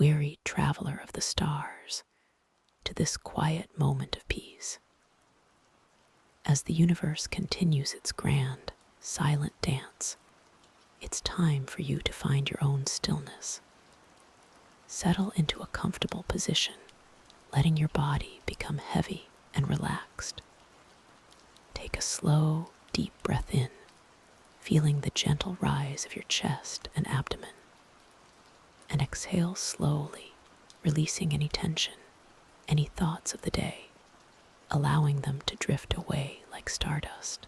wearied traveler of the stars, to this quiet moment of peace. As the universe continues its grand, silent dance, it's time for you to find your own stillness. Settle into a comfortable position, letting your body become heavy and relaxed. Take a slow, deep breath in, feeling the gentle rise of your chest and abdomen. And exhale slowly, releasing any tension, any thoughts of the day, allowing them to drift away like stardust.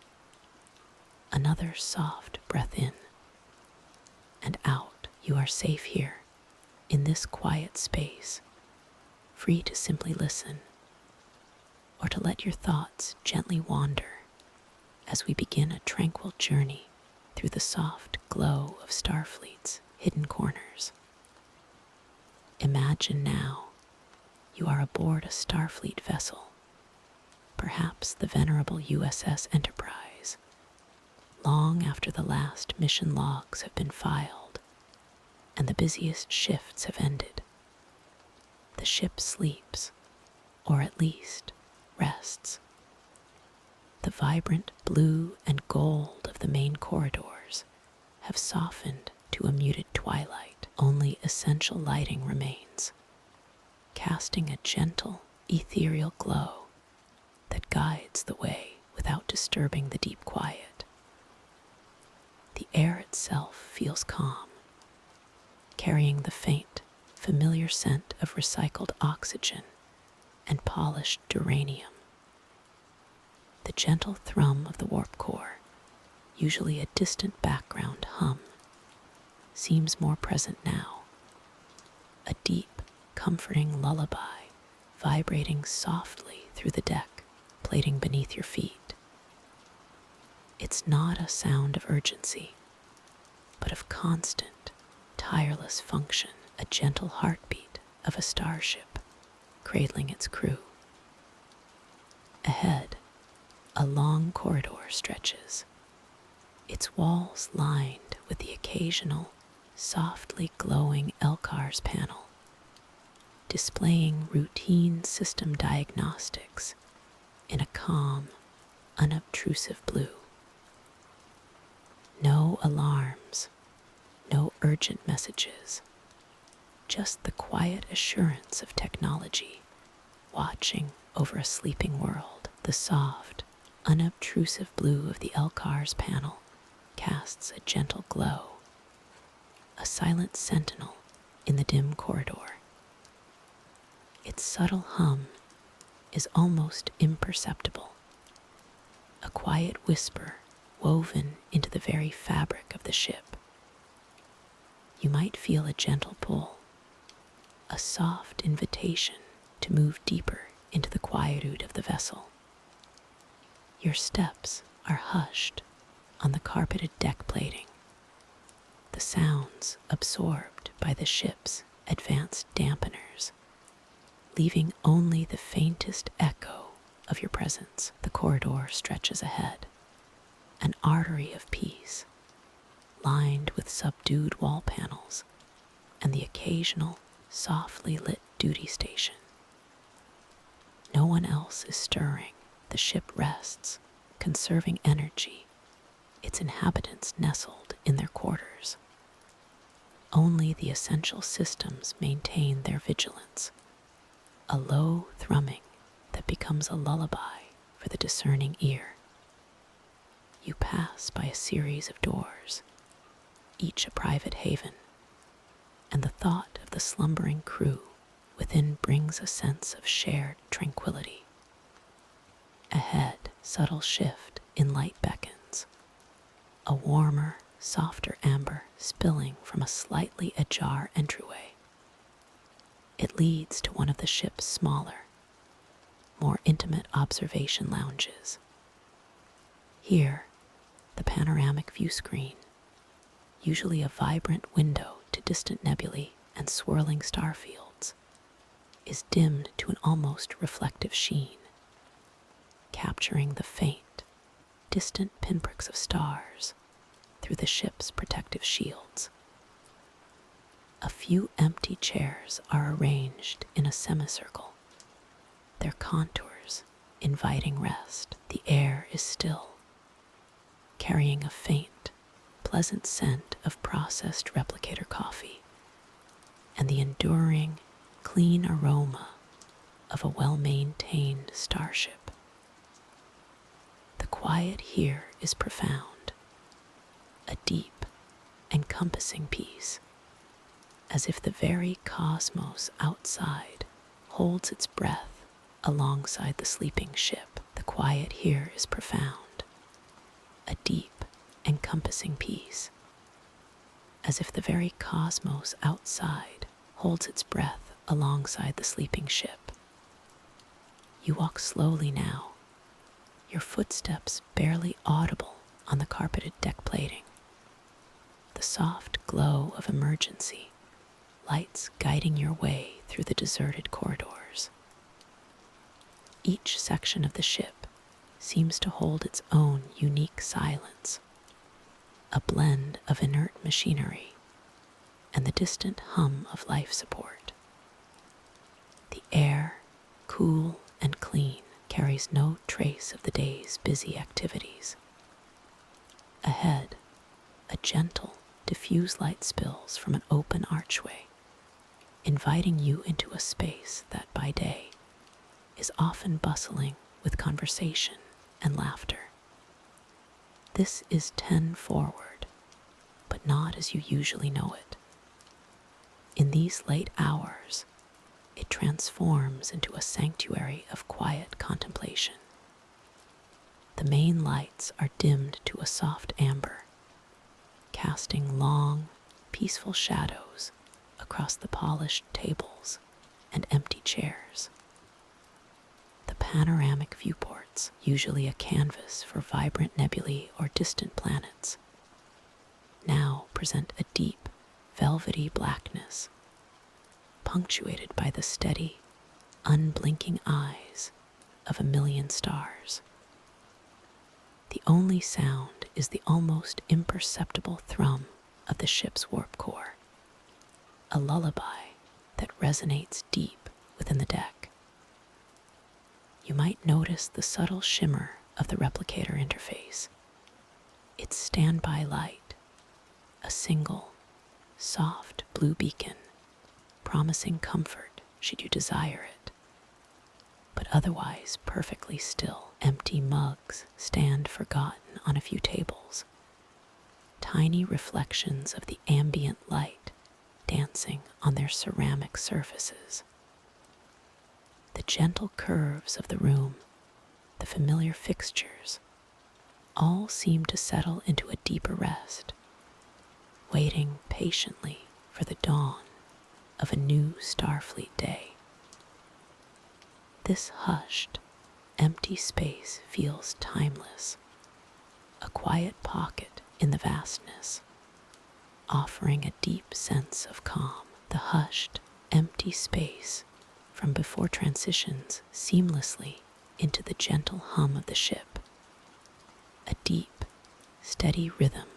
Another soft breath in and out. You are safe here, in this quiet space, free to simply listen or to let your thoughts gently wander as we begin a tranquil journey through the soft glow of Starfleet's hidden corners. Imagine now you are aboard a Starfleet vessel, perhaps the venerable USS Enterprise, long after the last mission logs have been filed and the busiest shifts have ended. The ship sleeps, or at least rests. The vibrant blue and gold of the main corridors have softened to a muted twilight. Only essential lighting remains, casting a gentle, ethereal glow that guides the way without disturbing the deep quiet. The air itself feels calm, carrying the faint, familiar scent of recycled oxygen and polished duranium. The gentle thrum of the warp core, usually a distant background hum, seems more present now. A deep, comforting lullaby vibrating softly through the deck plating beneath your feet. It's not a sound of urgency, but of constant, tireless function, a gentle heartbeat of a starship cradling its crew. Ahead, a long corridor stretches, its walls lined with the occasional, softly glowing LCARS panel, displaying routine system diagnostics in a calm, unobtrusive blue. No alarms, no urgent messages, just the quiet assurance of technology watching over a sleeping world. The soft, unobtrusive blue of the LCARS panel casts a gentle glow, a silent sentinel in the dim corridor. Its subtle hum is almost imperceptible, a quiet whisper woven into the very fabric of the ship. You might feel a gentle pull, a soft invitation to move deeper into the quietude of the vessel. Your steps are hushed on the carpeted deck plating, the sounds absorbed by the ship's advanced dampeners, leaving only the faintest echo of your presence. The corridor stretches ahead, an artery of peace, lined with subdued wall panels and the occasional, softly lit duty station. No one else is stirring. The ship rests, conserving energy, its inhabitants nestled in their quarters. Only the essential systems maintain their vigilance, a low thrumming that becomes a lullaby for the discerning ear. You pass by a series of doors, each a private haven, and the thought of the slumbering crew within brings a sense of shared tranquility. Ahead, subtle shift in light beckons, a warmer, softer amber spilling from a slightly ajar entryway. It leads to one of the ship's smaller, more intimate observation lounges. Here, the panoramic view screen, usually a vibrant window to distant nebulae and swirling star fields, is dimmed to an almost reflective sheen, capturing the faint, distant pinpricks of stars through the ship's protective shields. A few empty chairs are arranged in a semicircle, their contours inviting rest. The air is still, carrying a faint, pleasant scent of processed replicator coffee and the enduring, clean aroma of a well-maintained starship. The quiet here is profound, a deep, encompassing peace, as if the very cosmos outside holds its breath alongside the sleeping ship. The quiet here is profound, a deep, encompassing peace, as if the very cosmos outside holds its breath alongside the sleeping ship. You walk slowly now, your footsteps barely audible on the carpeted deck plating. The soft glow of emergency lights guiding your way through the deserted corridors. Each section of the ship seems to hold its own unique silence, a blend of inert machinery and the distant hum of life support. The air, cool and clean, carries no trace of the day's busy activities. Ahead, a gentle, diffuse light spills from an open archway, inviting you into a space that by day is often bustling with conversation and laughter. This is 10 forward, but not as you usually know it. In these late hours, it transforms into a sanctuary of quiet contemplation. The main lights are dimmed to a soft amber, casting long, peaceful shadows across the polished tables and empty chairs. The panoramic viewports, usually a canvas for vibrant nebulae or distant planets, now present a deep, velvety blackness, punctuated by the steady, unblinking eyes of a million stars. The only sound is the almost imperceptible thrum of the ship's warp core, a lullaby that resonates deep within the deck. You might notice the subtle shimmer of the replicator interface, its standby light, a single, soft blue beacon, promising comfort should you desire it. But otherwise perfectly still. Empty mugs stand forgotten on a few tables, tiny reflections of the ambient light dancing on their ceramic surfaces. The gentle curves of the room, the familiar fixtures, all seem to settle into a deeper rest, waiting patiently for the dawn of a new Starfleet day. This hushed, empty space feels timeless, a quiet pocket in the vastness, offering a deep sense of calm. The hushed, empty space from before transitions seamlessly into the gentle hum of the ship, a deep, steady rhythm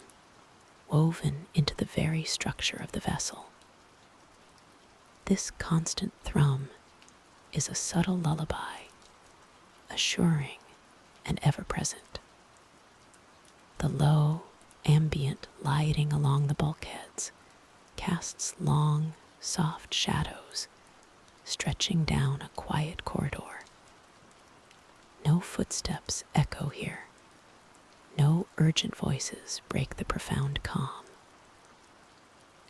woven into the very structure of the vessel. This constant thrum is a subtle lullaby, assuring and ever-present. The low, ambient lighting along the bulkheads casts long, soft shadows, stretching down a quiet corridor. No footsteps echo here. No urgent voices break the profound calm.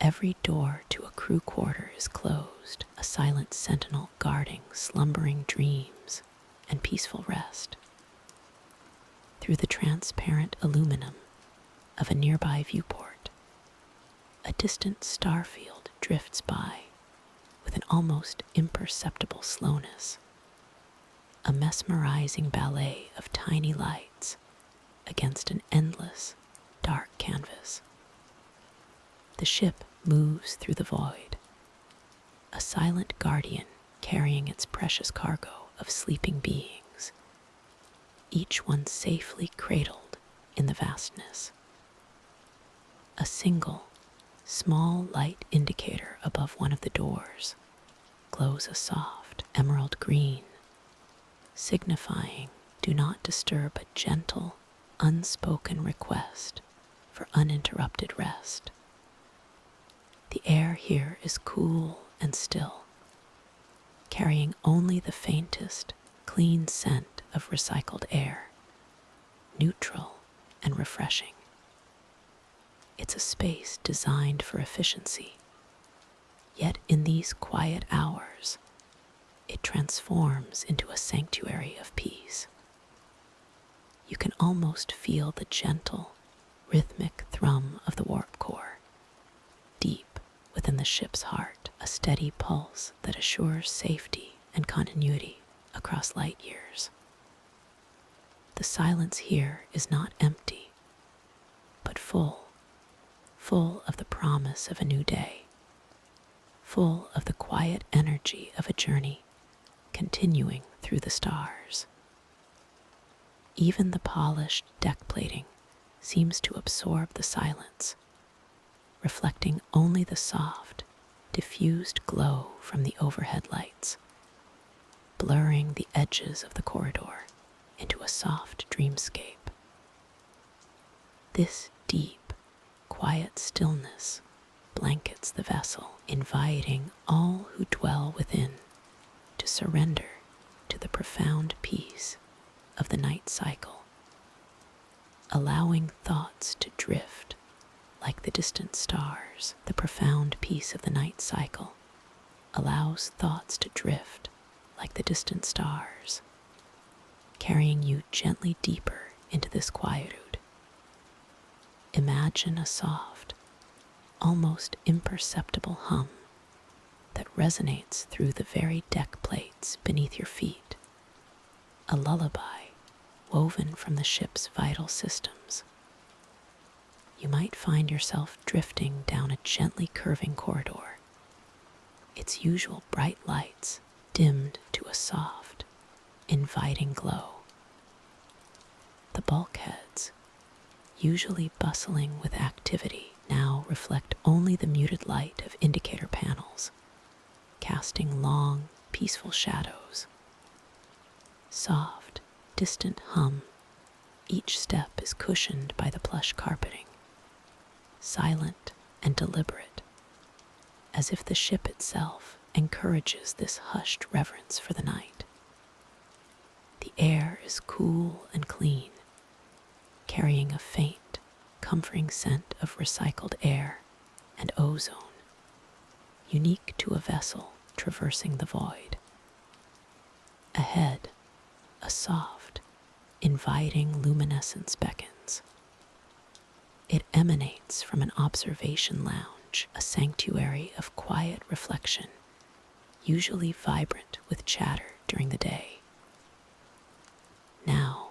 Every door to a crew quarter is closed, a silent sentinel guarding slumbering dreams and peaceful rest. Through the transparent aluminum of a nearby viewport, a distant star field drifts by with an almost imperceptible slowness, a mesmerizing ballet of tiny lights against an endless, dark canvas. The ship moves through the void, a silent guardian carrying its precious cargo of sleeping beings, each one safely cradled in the vastness. A single, small light indicator above one of the doors glows a soft emerald green, signifying do not disturb, a gentle, unspoken request for uninterrupted rest. The air here is cool and still, carrying only the faintest, clean scent of recycled air, neutral and refreshing. It's a space designed for efficiency, yet in these quiet hours, it transforms into a sanctuary of peace. You can almost feel the gentle, rhythmic thrum of the warp core, deep within the ship's heart, a steady pulse that assures safety and continuity across light years. The silence here is not empty, but full of the promise of a new day, full of the quiet energy of a journey continuing through the stars. Even the polished deck plating seems to absorb the silence, reflecting only the soft, diffused glow from the overhead lights, blurring the edges of the corridor into a soft dreamscape. This deep, quiet stillness blankets the vessel, inviting all who dwell within to surrender to the profound peace of the night cycle, allowing thoughts to drift like the distant stars. The profound peace of the night cycle allows thoughts to drift like the distant stars, carrying you gently deeper into this quietude. Imagine a soft, almost imperceptible hum that resonates through the very deck plates beneath your feet, a lullaby woven from the ship's vital systems. You might find yourself drifting down a gently curving corridor, its usual bright lights dimmed to a soft, inviting glow. The bulkheads, usually bustling with activity, now reflect only the muted light of indicator panels, casting long, peaceful shadows. Soft, distant hum, each step is cushioned by the plush carpeting, silent and deliberate, as if the ship itself encourages this hushed reverence for the night. The air is cool and clean, carrying a faint, comforting scent of recycled air and ozone, unique to a vessel traversing the void. Ahead, a soft, inviting luminescence beckons. It emanates from an observation lounge, a sanctuary of quiet reflection, usually vibrant with chatter during the day. Now,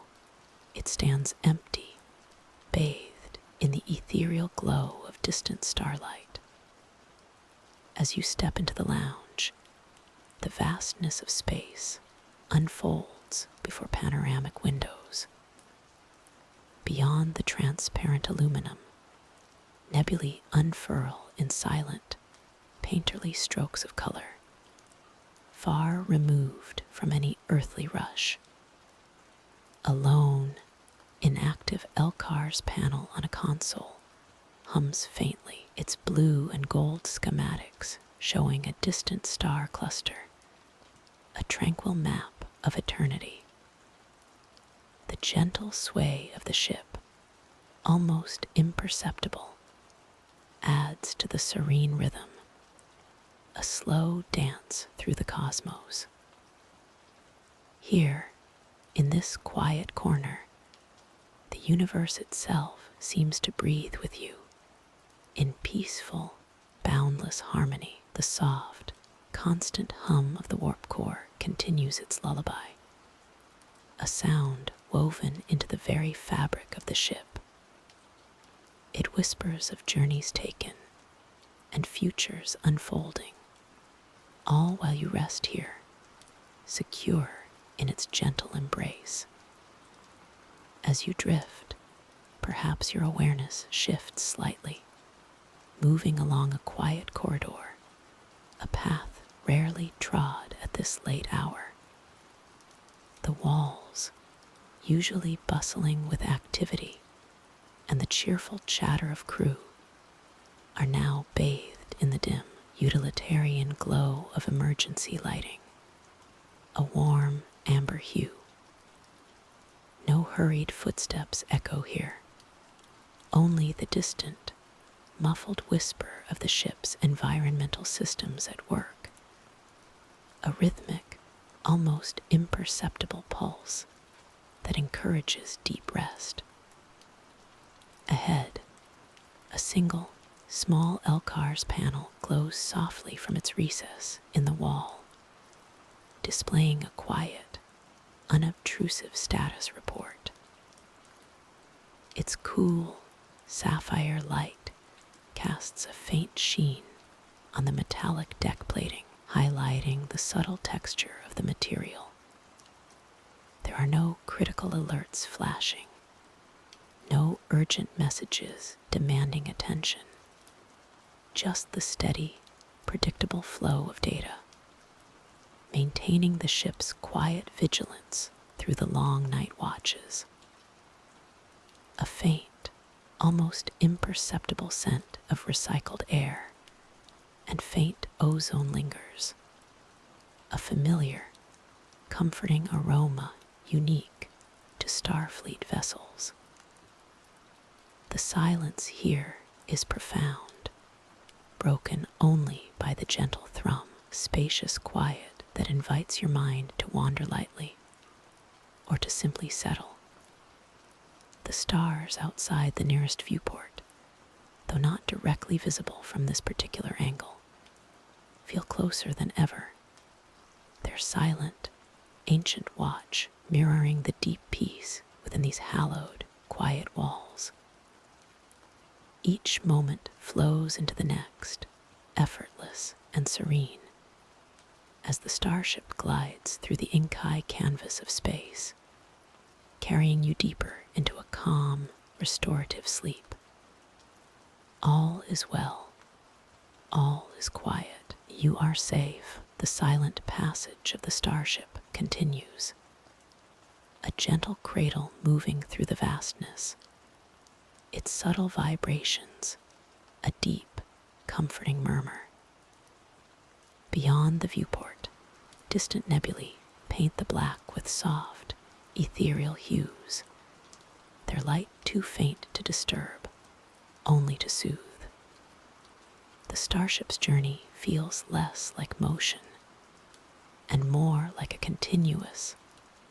it stands empty, bathed in the ethereal glow of distant starlight. As you step into the lounge, the vastness of space unfolds before panoramic windows. Beyond the transparent aluminum, nebulae unfurl in silent, painterly strokes of color, far removed from any earthly rush. A lone, inactive Elkar's panel on a console hums faintly, its blue and gold schematics showing a distant star cluster, a tranquil map of eternity. The gentle sway of the ship, almost imperceptible, adds to the serene rhythm, a slow dance through the cosmos. Here, in this quiet corner, the universe itself seems to breathe with you, in peaceful, boundless harmony. The soft, constant hum of the warp core continues its lullaby, a sound woven into the very fabric of the ship. It whispers of journeys taken and futures unfolding, all while you rest here, secure in its gentle embrace. As you drift, perhaps your awareness shifts slightly, moving along a quiet corridor, a path rarely trod at this late hour. The walls, usually bustling with activity and the cheerful chatter of crew, are now bathed in the dim, utilitarian glow of emergency lighting, a warm amber hue. No hurried footsteps echo here, only the distant, muffled whisper of the ship's environmental systems at work, a rhythmic, almost imperceptible pulse that encourages deep rest. Ahead, a single, small LCARS panel glows softly from its recess in the wall, displaying a quiet, unobtrusive status report. Its cool, sapphire light casts a faint sheen on the metallic deck plating, highlighting the subtle texture of the material. There are no critical alerts flashing, no urgent messages demanding attention, just the steady, predictable flow of data, maintaining the ship's quiet vigilance through the long night watches. A faint, almost imperceptible scent of recycled air and faint ozone lingers, a familiar, comforting aroma unique to Starfleet vessels. The silence here is profound, broken only by the gentle thrum, spacious quiet that invites your mind to wander lightly or to simply settle. The stars outside the nearest viewport, though not directly visible from this particular angle, feel closer than ever, their silent, ancient watch mirroring the deep peace within these hallowed, quiet walls. Each moment flows into the next, effortless and serene, as the starship glides through the ink-high canvas of space, carrying you deeper into a calm, restorative sleep. All is well. All is quiet. You are safe. The silent passage of the starship continues, a gentle cradle moving through the vastness, its subtle vibrations, a deep, comforting murmur. Beyond the viewport, distant nebulae paint the black with soft, ethereal hues, their light too faint to disturb, only to soothe. The starship's journey feels less like motion and more like a continuous,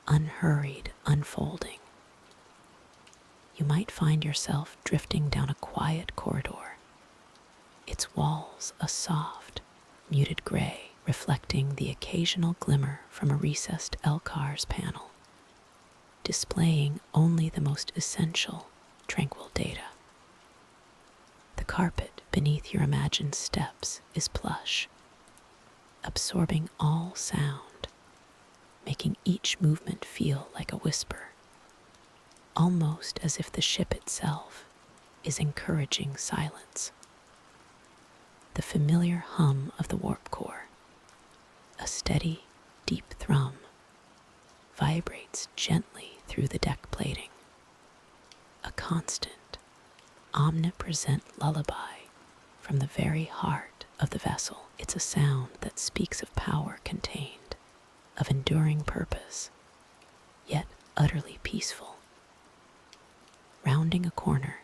unhurried unfolding. You might find yourself drifting down a quiet corridor, its walls a soft, muted gray, reflecting the occasional glimmer from a recessed LCARS panel, displaying only the most essential, tranquil data. The carpet beneath your imagined steps is plush, absorbing all sound, making each movement feel like a whisper, almost as if the ship itself is encouraging silence. The familiar hum of the warp core, a steady, deep thrum, vibrates gently through the deck plating, a constant, omnipresent lullaby from the very heart of the vessel. It's a sound that speaks of power contained, of enduring purpose, yet utterly peaceful. Rounding a corner,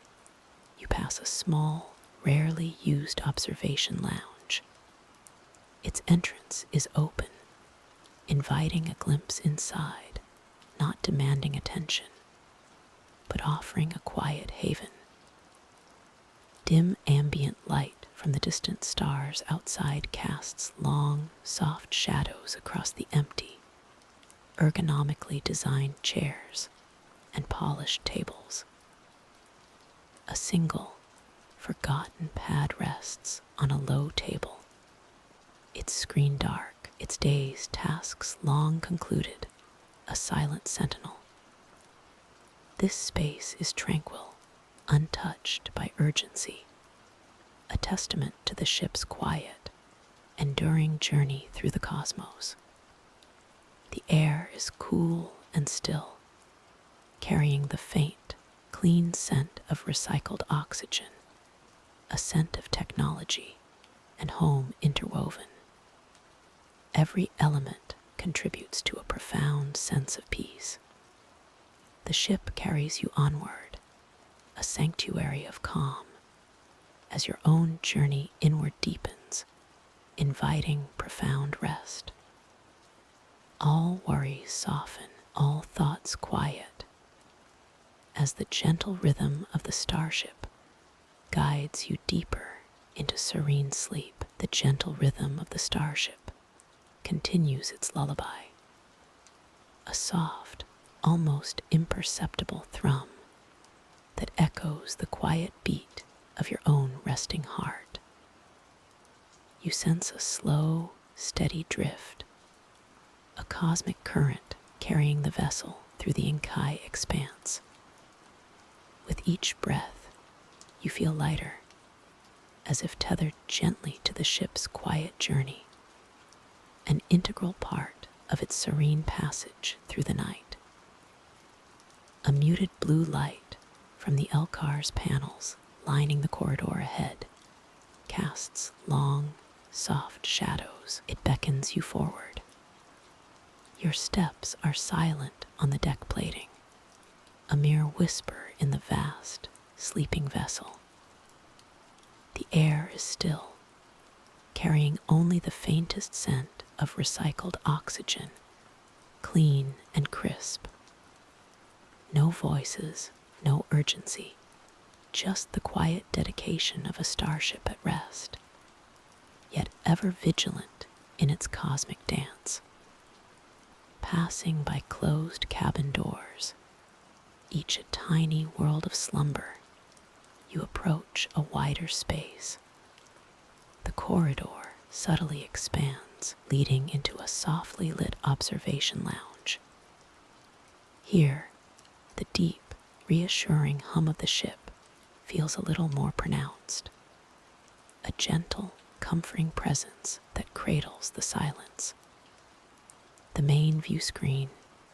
you pass a small, rarely used observation lounge. Its entrance is open, inviting a glimpse inside, not demanding attention, but offering a quiet haven. Dim ambient light from the distant stars outside casts long, soft shadows across the empty, ergonomically designed chairs and polished tables. A single, forgotten pad rests on a low table, its screen dark, its day's tasks long concluded, a silent sentinel. This space is tranquil, untouched by urgency, a testament to the ship's quiet, enduring journey through the cosmos. The air is cool and still, carrying the faint, clean scent of recycled oxygen, a scent of technology and home interwoven. Every element contributes to a profound sense of peace. The ship carries you onward, a sanctuary of calm, as your own journey inward deepens, inviting profound rest. All worries soften, all thoughts quiet, as the gentle rhythm of the starship guides you deeper into serene sleep. The gentle rhythm of the starship continues its lullaby, a soft, almost imperceptible thrum that echoes the quiet beat of your own resting heart. You sense a slow, steady drift, a cosmic current carrying the vessel through the Inkai expanse. With each breath, you feel lighter, as if tethered gently to the ship's quiet journey, an integral part of its serene passage through the night. A muted blue light from the Elkar's panels lining the corridor ahead casts long, soft shadows. It beckons you forward. Your steps are silent on the deck plating, a mere whisper in the vast, sleeping vessel. The air is still, carrying only the faintest scent of recycled oxygen, clean and crisp. No voices, no urgency, just the quiet dedication of a starship at rest, yet ever vigilant in its cosmic dance. Passing by closed cabin doors, each a tiny world of slumber, you approach a wider space. The corridor subtly expands, leading into a softly lit observation lounge. Here, the deep, reassuring hum of the ship feels a little more pronounced, a gentle, comforting presence that cradles the silence. The main view screen,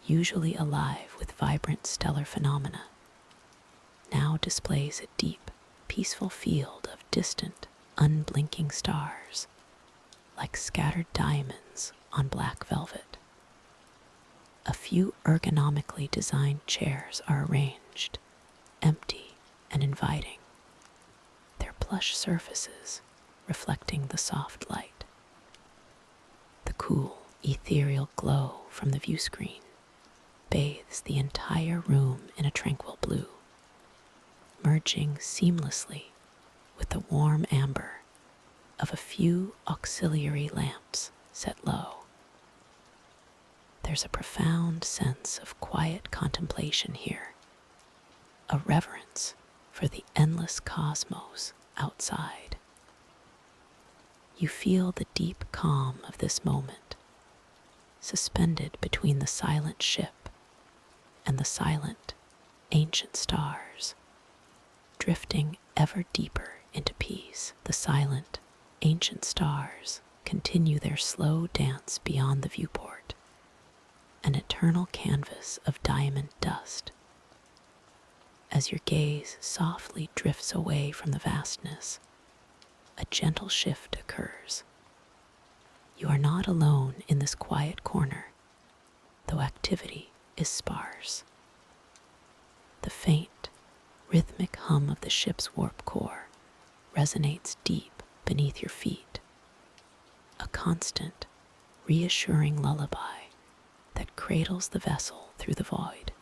usually alive with vibrant stellar phenomena, now displays a deep, peaceful field of distant, unblinking stars, like scattered diamonds on black velvet. A few ergonomically designed chairs are arranged, empty and inviting, their plush surfaces reflecting the soft light. The cool, ethereal glow from the view screen bathes the entire room in a tranquil blue, merging seamlessly with the warm amber of a few auxiliary lamps set low. There's a profound sense of quiet contemplation here, a reverence for the endless cosmos outside. You feel the deep calm of this moment, suspended between the silent ship and the silent, ancient stars, drifting ever deeper into peace. The silent, ancient stars continue their slow dance beyond the viewport, an eternal canvas of diamond dust. As your gaze softly drifts away from the vastness, a gentle shift occurs. You are not alone in this quiet corner, though activity is sparse. The faint, rhythmic hum of the ship's warp core resonates deep beneath your feet, a constant, reassuring lullaby that cradles the vessel through the void.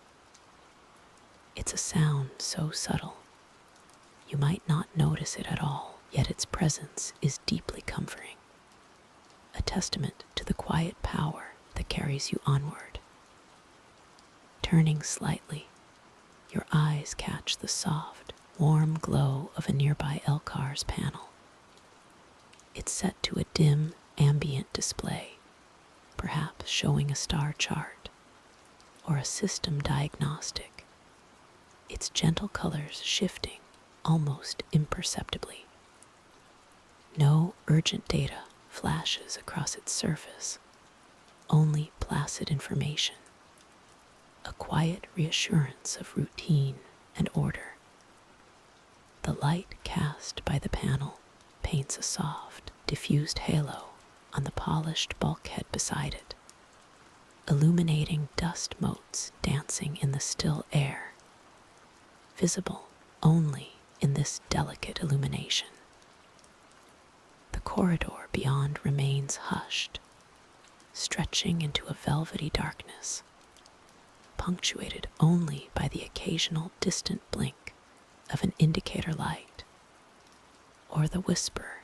It's a sound so subtle, you might not notice it at all, yet its presence is deeply comforting, a testament to the quiet power that carries you onward. Turning slightly, your eyes catch the soft, warm glow of a nearby Elkar's panel. It's set to a dim, ambient display, perhaps showing a star chart or a system diagnostic, its gentle colors shifting almost imperceptibly. No urgent data flashes across its surface, only placid information, a quiet reassurance of routine and order. The light cast by the panel paints a soft, diffused halo on the polished bulkhead beside it, illuminating dust motes dancing in the still air, visible only in this delicate illumination. The corridor beyond remains hushed, stretching into a velvety darkness, punctuated only by the occasional distant blink of an indicator light or the whisper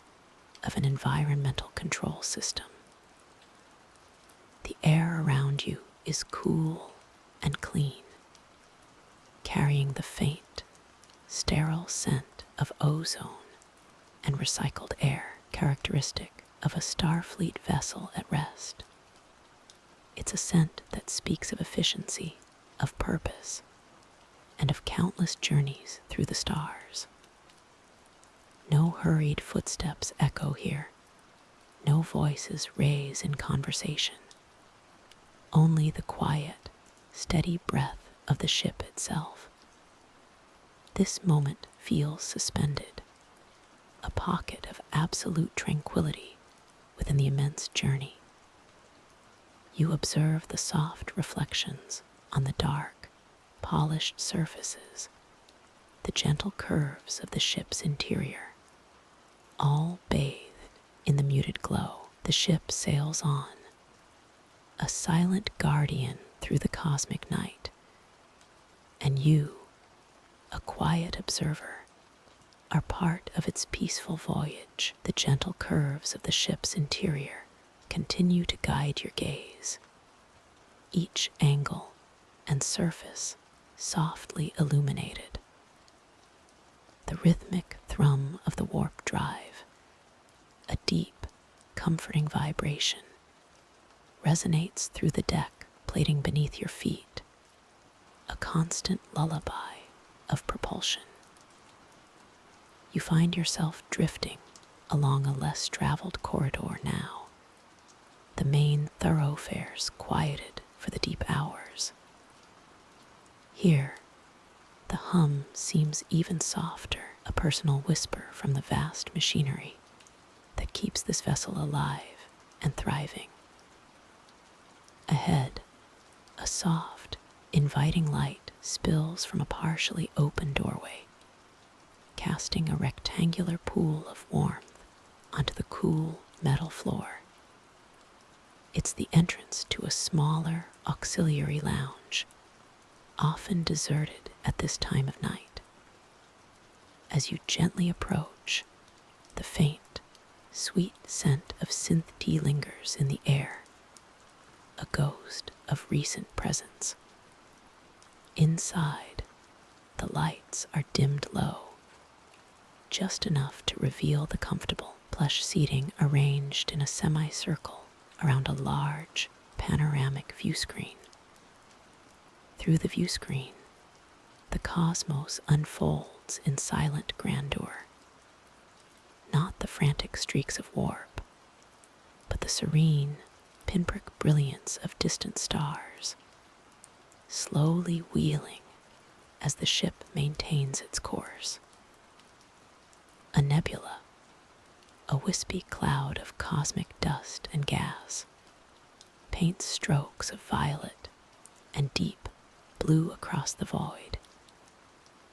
of an environmental control system. The air around you is cool and clean, carrying the faint, sterile scent of ozone and recycled air characteristic of a Starfleet vessel at rest. It's a scent that speaks of efficiency, of purpose, and of countless journeys through the stars. No hurried footsteps echo here, no voices raise in conversation, only the quiet, steady breath of the ship itself. This moment feels suspended, a pocket of absolute tranquility within the immense journey. You observe the soft reflections on the dark, polished surfaces, the gentle curves of the ship's interior, all bathed in the muted glow. The ship sails on, a silent guardian through the cosmic night, and you, a quiet observer, are part of its peaceful voyage. The gentle curves of the ship's interior continue to guide your gaze, each angle and surface softly illuminated. The rhythmic thrum of the warp drive, a deep, comforting vibration, resonates through the deck plating beneath your feet, a constant lullaby of propulsion. You find yourself drifting along a less traveled corridor now, the main thoroughfares quieted for the deep hours. Here, the hum seems even softer, a personal whisper from the vast machinery that keeps this vessel alive and thriving. Ahead, a soft, inviting light spills from a partially open doorway, casting a rectangular pool of warmth onto the cool metal floor. It's the entrance to a smaller auxiliary lounge, often deserted at this time of night. As you gently approach, the faint, sweet scent of synth tea lingers in the air, a ghost of recent presence. Inside, the lights are dimmed low, just enough to reveal the comfortable plush seating arranged in a semicircle around a large, panoramic view screen. Through the view screen, the cosmos unfolds in silent grandeur. Not the frantic streaks of warp, but the serene, pinprick brilliance of distant stars, slowly wheeling as the ship maintains its course. A nebula, a wispy cloud of cosmic dust and gas, paints strokes of violet and deep blue across the void,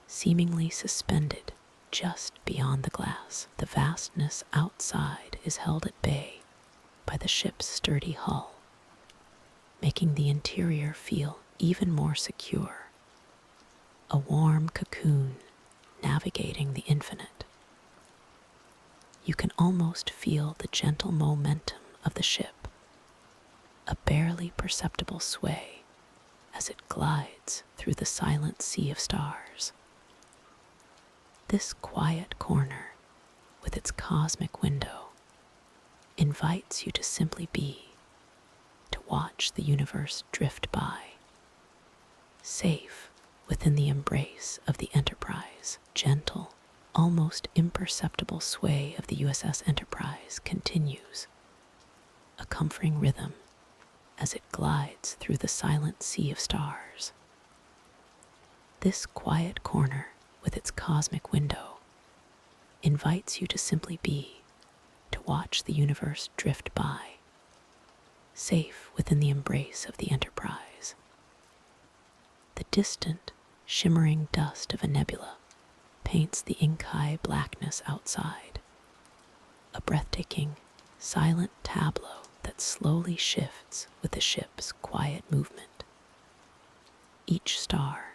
seemingly suspended just beyond the glass. The vastness outside is held at bay by the ship's sturdy hull, making the interior feel even more secure, a warm cocoon navigating the infinite. You can almost feel the gentle momentum of the ship, a barely perceptible sway as it glides through the silent sea of stars. This quiet corner, with its cosmic window, invites you to simply be, to watch the universe drift by, safe within the embrace of the Enterprise, gentle almost imperceptible sway of the USS Enterprise continues, a comforting rhythm as it glides through the silent sea of stars. This quiet corner, with its cosmic window, invites you to simply be, to watch the universe drift by, safe within the embrace of the Enterprise. The distant, shimmering dust of a nebula paints the ink-high blackness outside, a breathtaking, silent tableau that slowly shifts with the ship's quiet movement. Each star,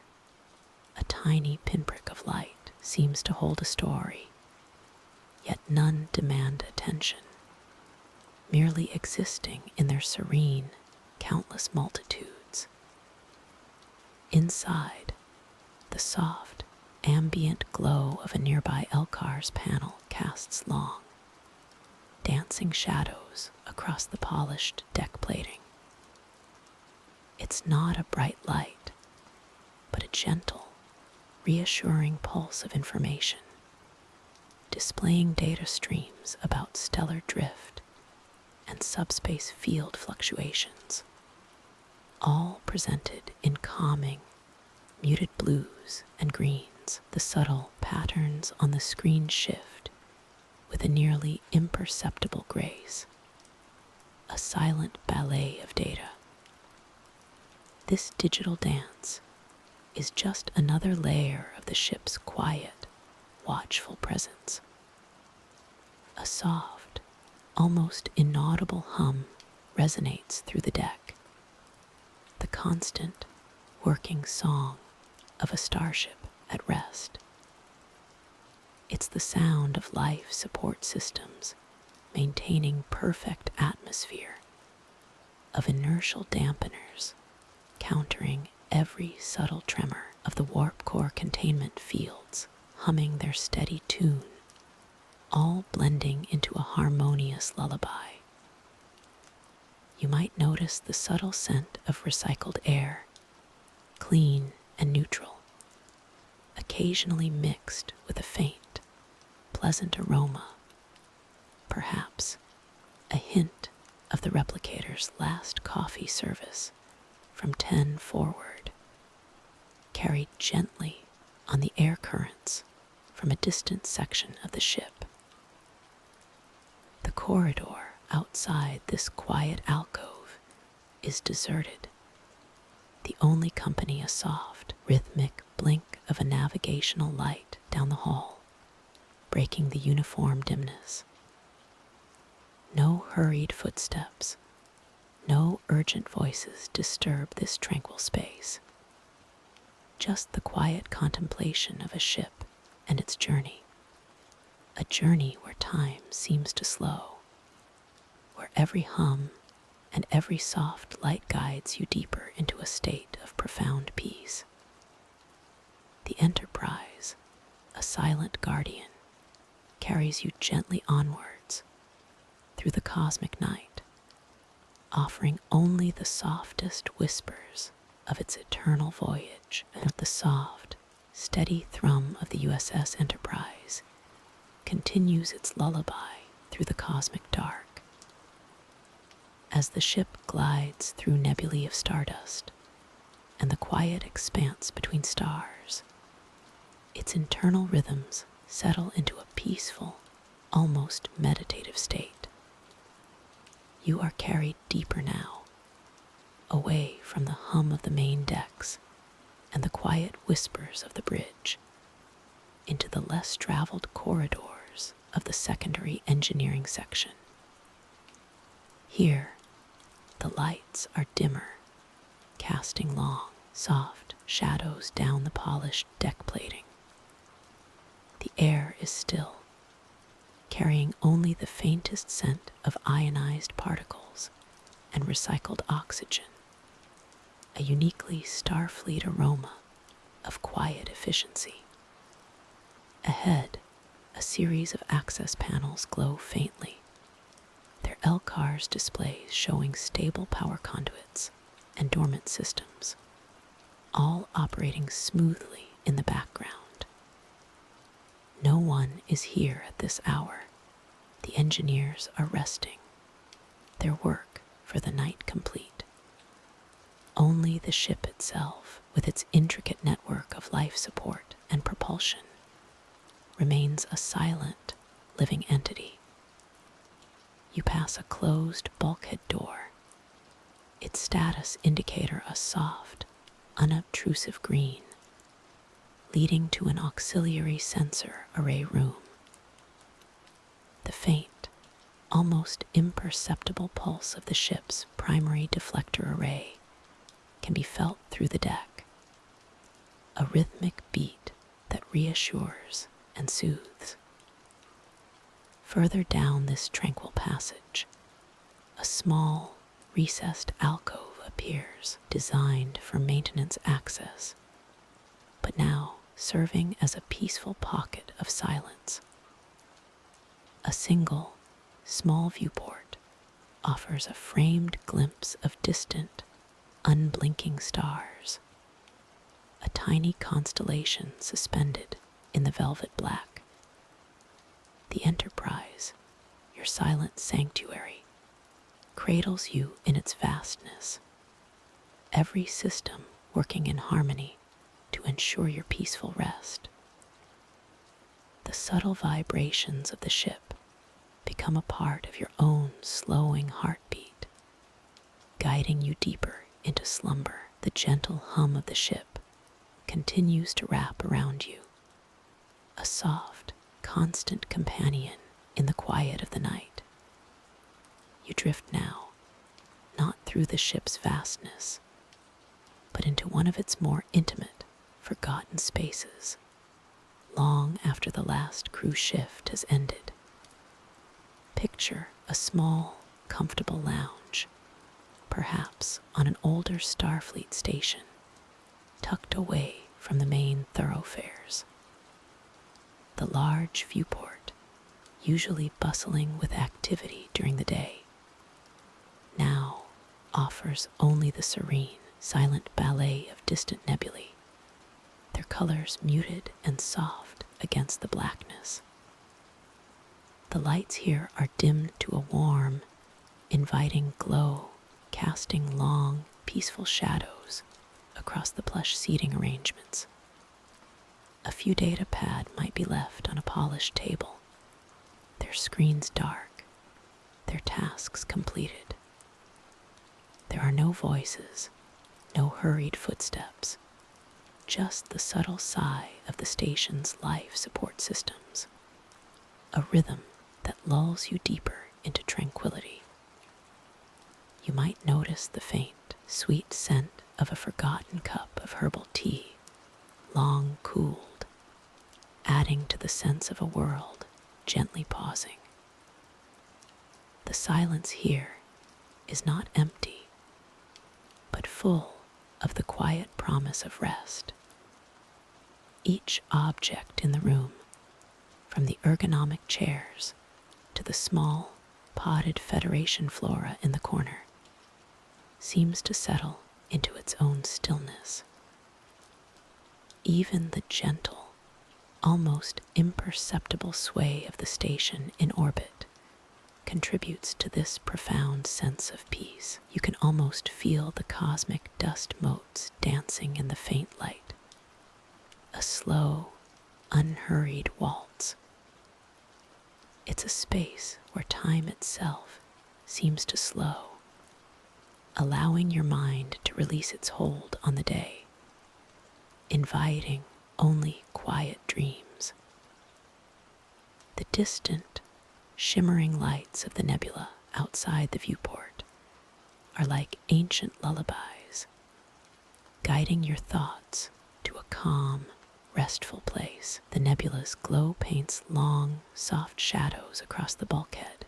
a tiny pinprick of light, seems to hold a story, yet none demand attention, merely existing in their serene, countless multitudes. Inside, the soft, ambient glow of a nearby LCARS panel casts long, dancing shadows across the polished deck plating. It's not a bright light, but a gentle, reassuring pulse of information, displaying data streams about stellar drift and subspace field fluctuations, all presented in calming, muted blues and greens. The subtle patterns on the screen shift with a nearly imperceptible grace, a silent ballet of data. This digital dance is just another layer of the ship's quiet, watchful presence. A soft, almost inaudible hum resonates through the deck, the constant, working song of a starship at rest. It's the sound of life support systems maintaining perfect atmosphere, of inertial dampeners countering every subtle tremor, of the warp core containment fields humming their steady tune, all blending into a harmonious lullaby. You might notice the subtle scent of recycled air, clean and neutral, occasionally mixed with a faint, pleasant aroma, perhaps a hint of the replicator's last coffee service from 10 forward, carried gently on the air currents from a distant section of the ship. The corridor outside this quiet alcove is deserted, the only company a soft, rhythmic blink of a navigational light down the hall, breaking the uniform dimness. No hurried footsteps, no urgent voices disturb this tranquil space. Just the quiet contemplation of a ship and its journey. A journey where time seems to slow, where every hum and every soft light guides you deeper into a state of profound peace. The Enterprise, a silent guardian, carries you gently onwards through the cosmic night, offering only the softest whispers of its eternal voyage, and the soft, steady thrum of the USS Enterprise continues its lullaby through the cosmic dark. As the ship glides through nebulae of stardust and the quiet expanse between stars, its internal rhythms settle into a peaceful, almost meditative state. You are carried deeper now, away from the hum of the main decks and the quiet whispers of the bridge, into the less traveled corridors of the secondary engineering section. Here, the lights are dimmer, casting long, soft shadows down the polished deck plating. The air is still, carrying only the faintest scent of ionized particles and recycled oxygen, a uniquely Starfleet aroma of quiet efficiency. Ahead, a series of access panels glow faintly, their LCARS displays showing stable power conduits and dormant systems, all operating smoothly in the background. No one is here at this hour. The engineers are resting, their work for the night complete. Only the ship itself, with its intricate network of life support and propulsion, remains a silent, living entity. You pass a closed bulkhead door, its status indicator a soft, unobtrusive green, leading to an auxiliary sensor array room. The faint, almost imperceptible pulse of the ship's primary deflector array can be felt through the deck, a rhythmic beat that reassures and soothes. Further down this tranquil passage, a small, recessed alcove appears, designed for maintenance access, but now serving as a peaceful pocket of silence. A single, small viewport offers a framed glimpse of distant, unblinking stars, a tiny constellation suspended in the velvet black. The Enterprise, your silent sanctuary, cradles you in its vastness, every system working in harmony to ensure your peaceful rest. The subtle vibrations of the ship become a part of your own slowing heartbeat, guiding you deeper into slumber. The gentle hum of the ship continues to wrap around you, a soft, constant companion in the quiet of the night. You drift now, not through the ship's vastness, but into one of its more intimate, forgotten spaces, long after the last crew shift has ended. Picture a small, comfortable lounge, perhaps on an older Starfleet station, tucked away from the main thoroughfares. The large viewport, usually bustling with activity during the day, now offers only the serene, silent ballet of distant nebulae, their colors muted and soft against the blackness. The lights here are dimmed to a warm, inviting glow, casting long, peaceful shadows across the plush seating arrangements. A few data pad might be left on a polished table, their screens dark, their tasks completed. There are no voices, no hurried footsteps, just the subtle sigh of the station's life support systems, a rhythm that lulls you deeper into tranquility. You might notice the faint, sweet scent of a forgotten cup of herbal tea, long cooled, adding to the sense of a world gently pausing. The silence here is not empty, but full of the quiet promise of rest. Each object in the room, from the ergonomic chairs to the small, potted Federation flora in the corner, seems to settle into its own stillness. Even the gentle, almost imperceptible sway of the station in orbit contributes to this profound sense of peace. You can almost feel the cosmic dust motes dancing in the faint light, a slow, unhurried waltz. It's a space where time itself seems to slow, allowing your mind to release its hold on the day, inviting only quiet dreams. The distant, shimmering lights of the nebula outside the viewport are like ancient lullabies, guiding your thoughts to a calm, restful place. The nebula's glow paints long, soft shadows across the bulkhead,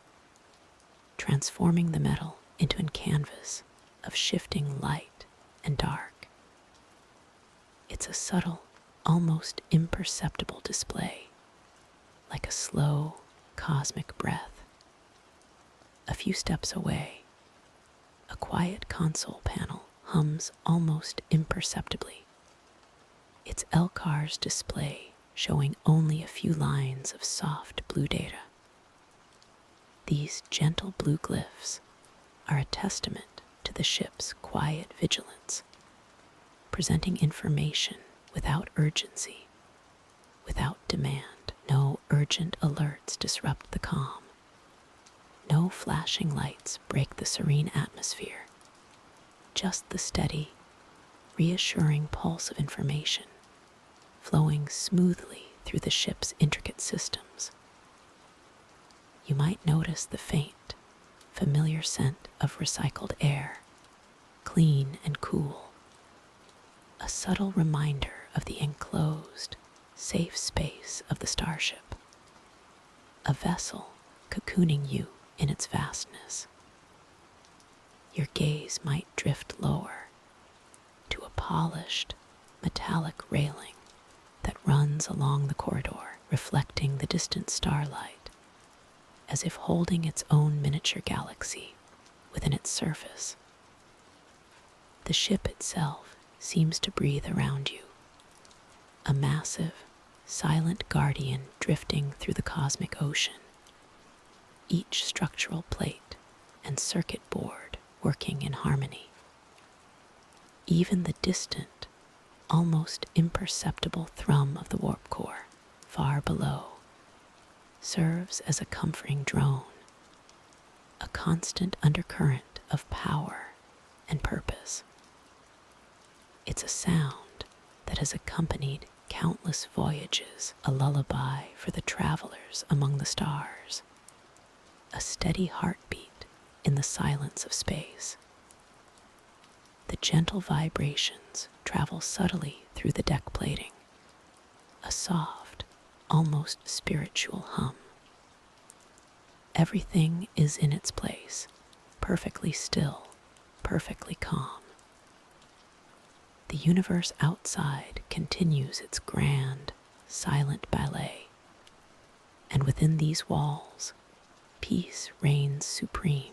transforming the metal into a canvas of shifting light and dark. It's a subtle, almost imperceptible display, like a slow, cosmic breath. A few steps away, a quiet console panel hums almost imperceptibly, its LCARS display showing only a few lines of soft blue data. These gentle blue glyphs are a testament to the ship's quiet vigilance, presenting information without urgency, without demand. No urgent alerts disrupt the calm. No flashing lights break the serene atmosphere. Just the steady, reassuring pulse of information flowing smoothly through the ship's intricate systems. You might notice the faint, familiar scent of recycled air, clean and cool, a subtle reminder of the enclosed, safe space of the Starship, a vessel cocooning you in its vastness. Your gaze might drift lower to a polished, metallic railing that runs along the corridor, reflecting the distant starlight, as if holding its own miniature galaxy within its surface. The ship itself seems to breathe around you, a massive, silent guardian drifting through the cosmic ocean, each structural plate and circuit board working in harmony. Even the distant, almost imperceptible thrum of the warp core far below serves as a comforting drone, a constant undercurrent of power and purpose. It's a sound that has accompanied countless voyages, a lullaby for the travelers among the stars, a steady heartbeat in the silence of space. The gentle vibrations travel subtly through the deck plating, a soft, almost spiritual hum. Everything is in its place, perfectly still, perfectly calm. The universe outside continues its grand, silent ballet, and within these walls, peace reigns supreme,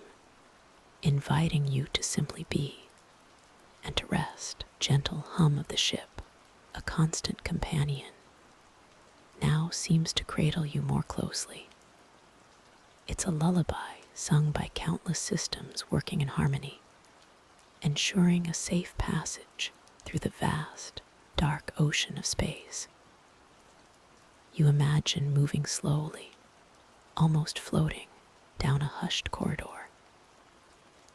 inviting you to simply be and to rest. Gentle hum of the ship, a constant companion, now seems to cradle you more closely. It's a lullaby sung by countless systems working in harmony, ensuring a safe passage through the vast, dark ocean of space. You imagine moving slowly, almost floating, down a hushed corridor.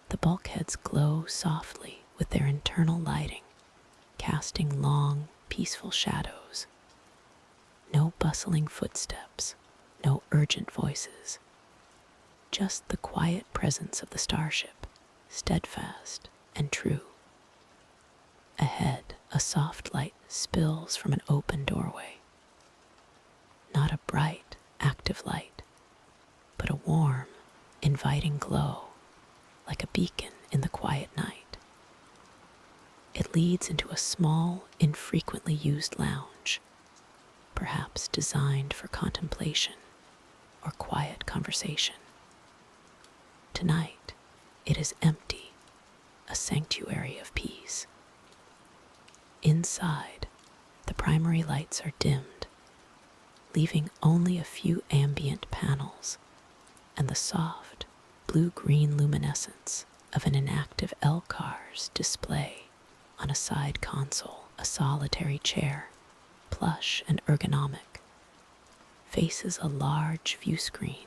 The bulkheads glow softly with their internal lighting, casting long, peaceful shadows. No bustling footsteps, no urgent voices, just the quiet presence of the Starship, steadfast and true. Ahead, a soft light spills from an open doorway. Not a bright, active light, but a warm, inviting glow, like a beacon in the quiet night. It leads into a small, infrequently used lounge, perhaps designed for contemplation or quiet conversation. Tonight, it is empty, a sanctuary of peace. Inside, the primary lights are dimmed, leaving only a few ambient panels and the soft, blue-green luminescence of an inactive L-CARS display on a side console. A solitary chair, plush and ergonomic, faces a large view screen,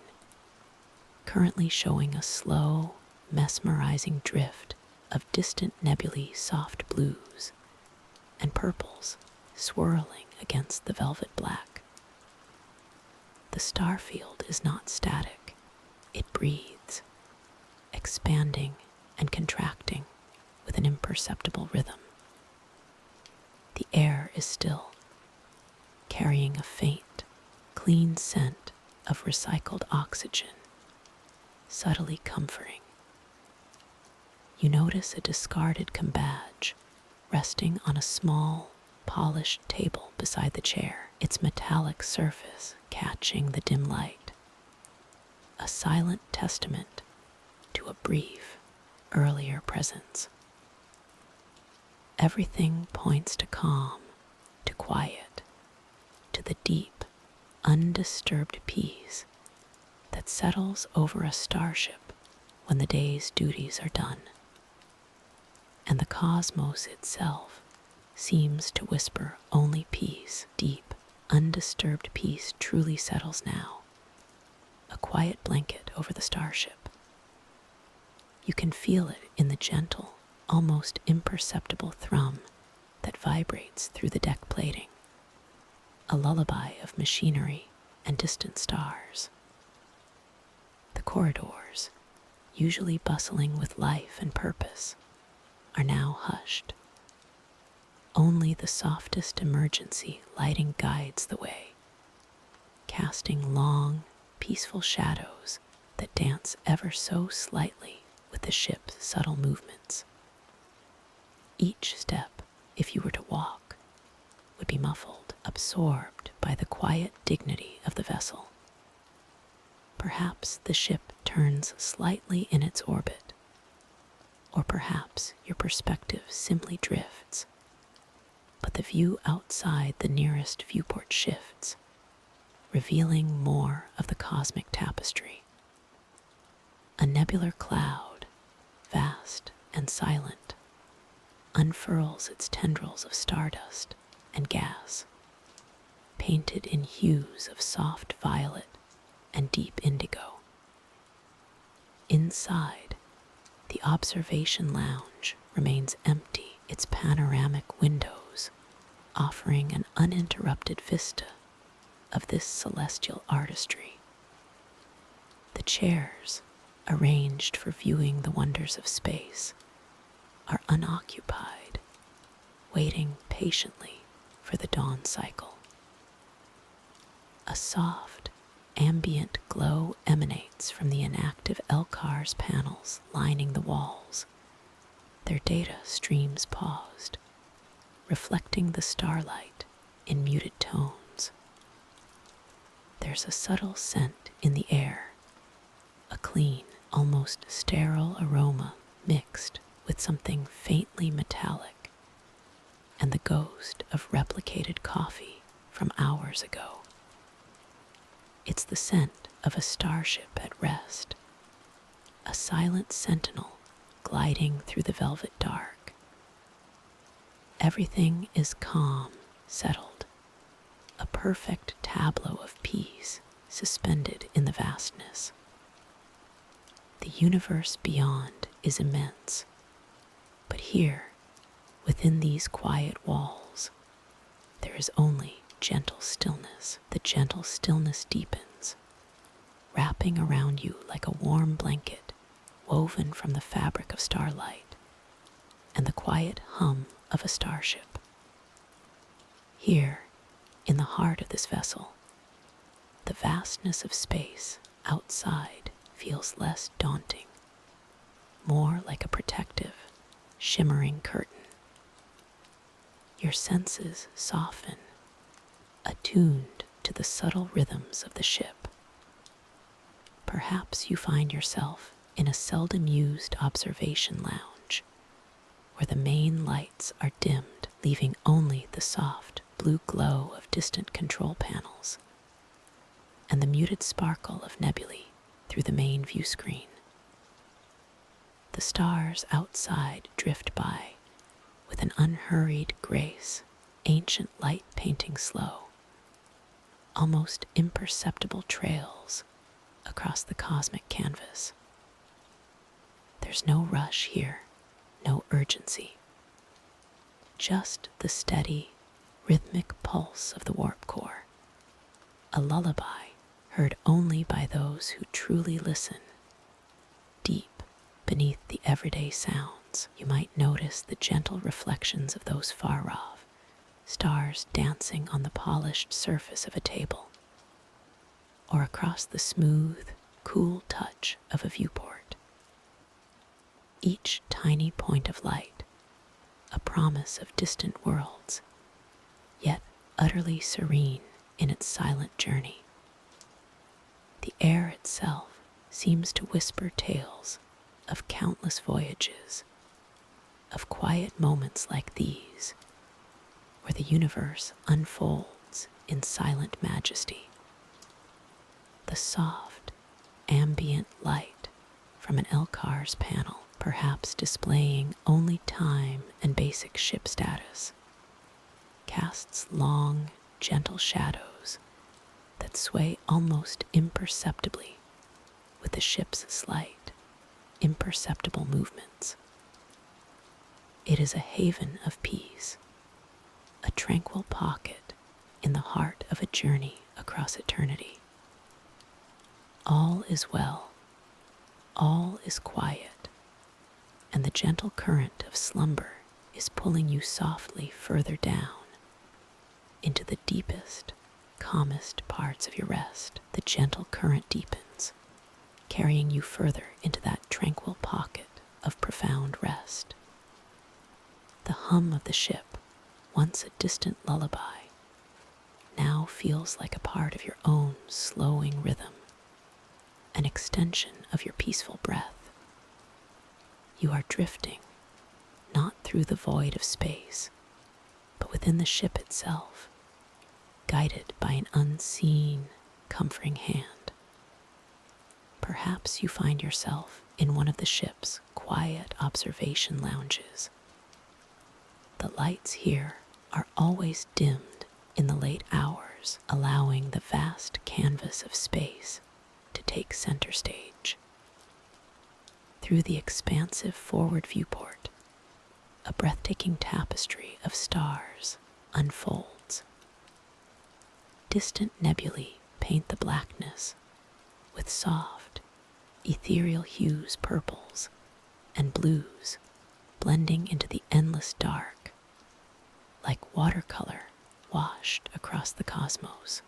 currently showing a slow, mesmerizing drift of distant nebulae soft blues and purples swirling against the velvet black. The star field is not static. It breathes, expanding and contracting with an imperceptible rhythm. The air is still, carrying a faint, clean scent of recycled oxygen, subtly comforting. You notice a discarded badge resting on a small, polished table beside the chair, its metallic surface catching the dim light. A silent testament to a brief, earlier presence. Everything points to calm, to quiet, to to the deep, undisturbed peace that settles over a starship when the day's duties are done. And the cosmos itself seems to whisper only peace. Deep, undisturbed peace truly settles now, a quiet blanket over the starship. You can feel it in the gentle, almost imperceptible thrum that vibrates through the deck plating, a lullaby of machinery and distant stars. The corridors, usually bustling with life and purpose, are now hushed. Only the softest emergency lighting guides the way, casting long, peaceful shadows that dance ever so slightly with the ship's subtle movements. Each step, if you were to walk, would be muffled, absorbed by the quiet dignity of the vessel. Perhaps the ship turns slightly in its orbit, or perhaps your perspective simply drifts, but the view outside the nearest viewport shifts, revealing more of the cosmic tapestry. A nebular cloud, vast and silent, unfurls its tendrils of stardust and gas, painted in hues of soft violet and deep indigo. Inside, the observation lounge remains empty, its panoramic windows offering an uninterrupted vista of this celestial artistry. The chairs, arranged for viewing the wonders of space, are unoccupied, waiting patiently for the dawn cycle. A soft, ambient glow emanates from the inactive LCARS panels lining the walls, their data streams paused, reflecting the starlight in muted tones. There's a subtle scent in the air, a clean, almost sterile aroma mixed with something faintly metallic, and the ghost of replicated coffee from hours ago. It's the scent of a starship at rest, a silent sentinel gliding through the velvet dark. Everything is calm, settled, a perfect tableau of peace suspended in the vastness. The universe beyond is immense, but here, within these quiet walls, there is only gentle stillness. The gentle stillness deepens, wrapping around you like a warm blanket woven from the fabric of starlight and the quiet hum of a starship. Here, in the heart of this vessel, the vastness of space outside feels less daunting, more like a protective, shimmering curtain. Your senses soften, attuned to the subtle rhythms of the ship. Perhaps you find yourself in a seldom used observation lounge, where the main lights are dimmed, leaving only the soft blue glow of distant control panels and the muted sparkle of nebulae through the main view screen. The stars outside drift by with an unhurried grace, ancient light painting slow, almost imperceptible trails across the cosmic canvas. There's no rush here, no urgency, just the steady, rhythmic pulse of the warp core, a lullaby heard only by those who truly listen. Deep beneath the everyday sounds, you might notice the gentle reflections of those far off stars dancing on the polished surface of a table, or across the smooth, cool touch of a viewport. Each tiny point of light, a promise of distant worlds, yet utterly serene in its silent journey. The air itself seems to whisper tales of countless voyages, of quiet moments like these, where the universe unfolds in silent majesty. The soft, ambient light from an LCARS panel, perhaps displaying only time and basic ship status, casts long, gentle shadows that sway almost imperceptibly with the ship's slight, imperceptible movements. It is a haven of peace, a tranquil pocket in the heart of a journey across eternity. All is well, all is quiet, and the gentle current of slumber is pulling you softly further down into the deepest, calmest parts of your rest. The gentle current deepens, carrying you further into that tranquil pocket of profound rest. The hum of the ship, once a distant lullaby, now feels like a part of your own slowing rhythm, an extension of your peaceful breath. You are drifting, not through the void of space, but within the ship itself, guided by an unseen, comforting hand. Perhaps you find yourself in one of the ship's quiet observation lounges. The lights here are always dimmed in the late hours, allowing the vast canvas of space to take center stage. Through the expansive forward viewport, a breathtaking tapestry of stars unfolds. Distant nebulae paint the blackness with soft, ethereal hues, purples and blues blending into the endless dark, like watercolor washed across the cosmos.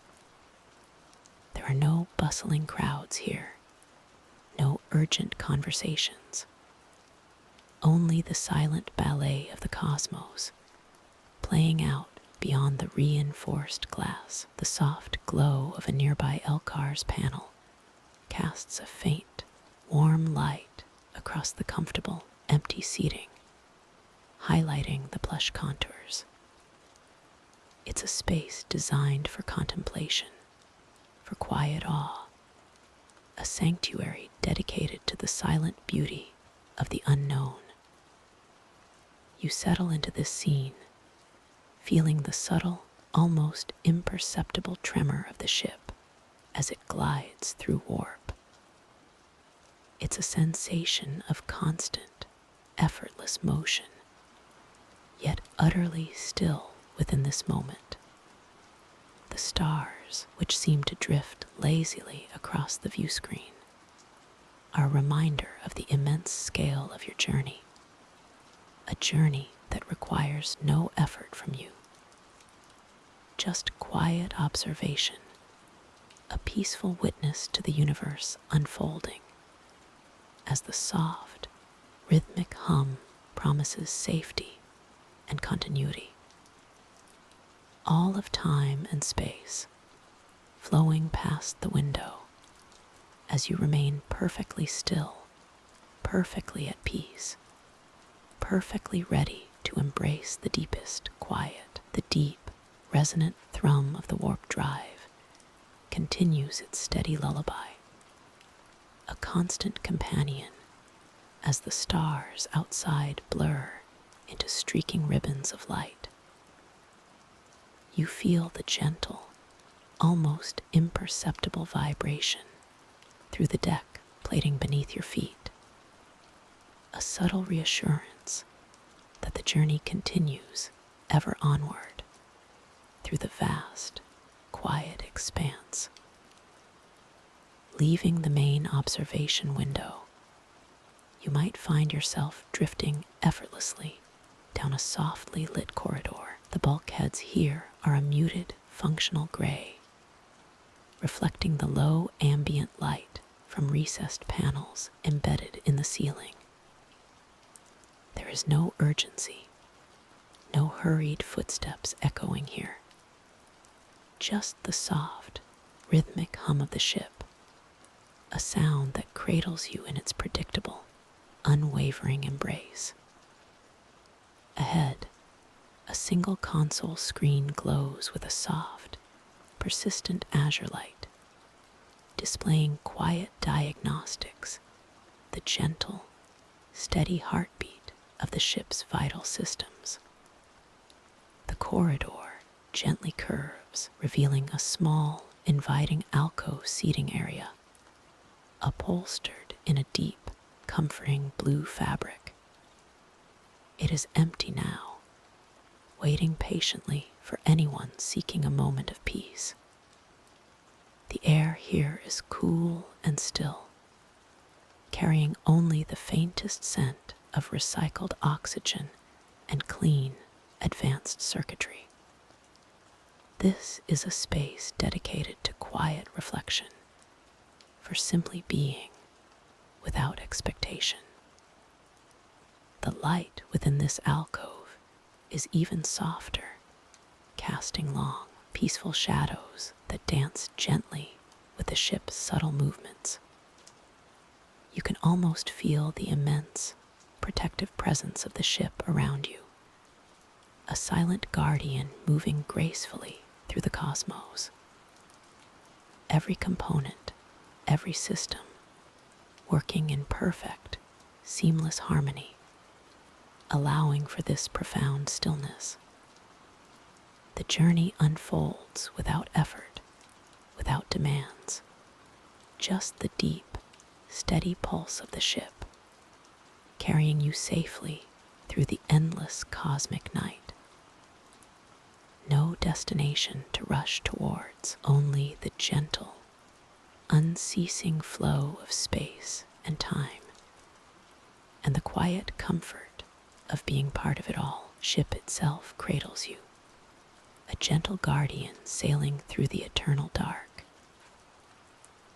There are no bustling crowds here, no urgent conversations, only the silent ballet of the cosmos playing out beyond the reinforced glass. The soft glow of a nearby LCARS panel casts a faint, warm light across the comfortable, empty seating, highlighting the plush contours. It's a space designed for contemplation, for quiet awe, a sanctuary dedicated to the silent beauty of the unknown. You settle into this scene, feeling the subtle, almost imperceptible tremor of the ship as it glides through warp. It's a sensation of constant, effortless motion, yet utterly still within this moment. The stars, which seem to drift lazily across the view screen, are a reminder of the immense scale of your journey, a journey that requires no effort from you, just quiet observation, a peaceful witness to the universe unfolding, as the soft, rhythmic hum promises safety and continuity. All of time and space flowing past the window as you remain perfectly still, perfectly at peace, perfectly ready to embrace the deepest quiet. The deep, resonant thrum of the warp drive continues its steady lullaby, a constant companion as the stars outside blur into streaking ribbons of light. You feel the gentle, almost imperceptible vibration through the deck plating beneath your feet, a subtle reassurance that the journey continues ever onward through the vast, quiet expanse. Leaving the main observation window, you might find yourself drifting effortlessly down a softly lit corridor. The bulkheads here are a muted, functional gray, reflecting the low ambient light from recessed panels embedded in the ceiling. There is no urgency, no hurried footsteps echoing here, just the soft, rhythmic hum of the ship, a sound that cradles you in its predictable, unwavering embrace. Ahead, a single console screen glows with a soft, persistent azure light, displaying quiet diagnostics, the gentle, steady heartbeat of the ship's vital systems. The corridor gently curves, revealing a small, inviting alcove seating area, upholstered in a deep, comforting blue fabric. It is empty now, waiting patiently for anyone seeking a moment of peace. The air here is cool and still, carrying only the faintest scent of recycled oxygen and clean, advanced circuitry. This is a space dedicated to quiet reflection, for simply being without expectation. The light within this alcove is even softer, casting long, peaceful shadows that dance gently with the ship's subtle movements. You can almost feel the immense, protective presence of the ship around you, a silent guardian moving gracefully through the cosmos. Every component, every system, working in perfect, seamless harmony, allowing for this profound stillness. The journey unfolds without effort, without demands, just the deep, steady pulse of the ship, carrying you safely through the endless cosmic night. No destination to rush towards, only the gentle, unceasing flow of space and time, and the quiet comfort of being part of it all. Ship itself cradles you, a gentle guardian sailing through the eternal dark.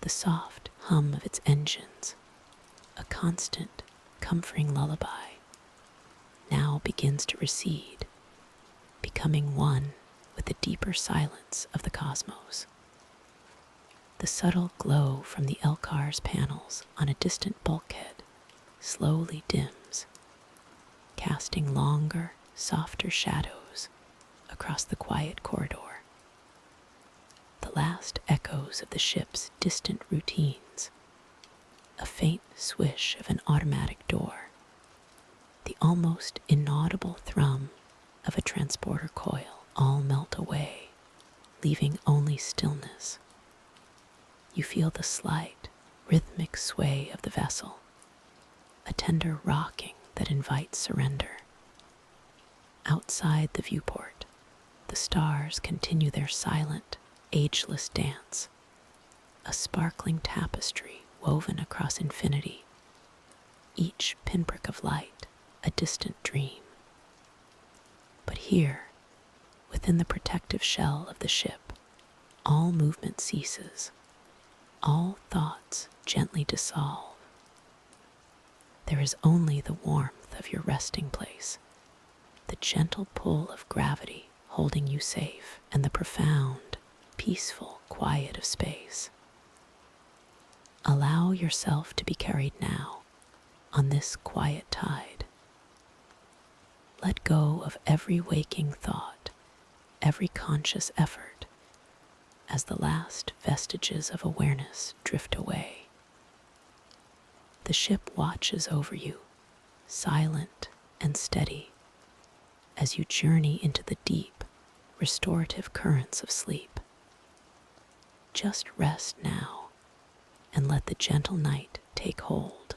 The soft hum of its engines, a constant, comforting lullaby, now begins to recede, becoming one with the deeper silence of the cosmos. The subtle glow from the Elkar's panels on a distant bulkhead slowly dims, casting longer, softer shadows across the quiet corridor. The last echoes of the ship's distant routines, a faint swish of an automatic door, the almost inaudible thrum of a transporter coil, all melt away, leaving only stillness. You feel the slight, rhythmic sway of the vessel, a tender rocking that invites surrender. Outside the viewport, the stars continue their silent, ageless dance, a sparkling tapestry woven across infinity, each pinprick of light a distant dream. But here, within the protective shell of the ship, all movement ceases, all thoughts gently dissolve. There is only the warmth of your resting place, the gentle pull of gravity holding you safe, and the profound, peaceful quiet of space. Allow yourself to be carried now on this quiet tide. Let go of every waking thought, every conscious effort, as the last vestiges of awareness drift away. The ship watches over you, silent and steady, as you journey into the deep, restorative currents of sleep. Just rest now and let the gentle night take hold.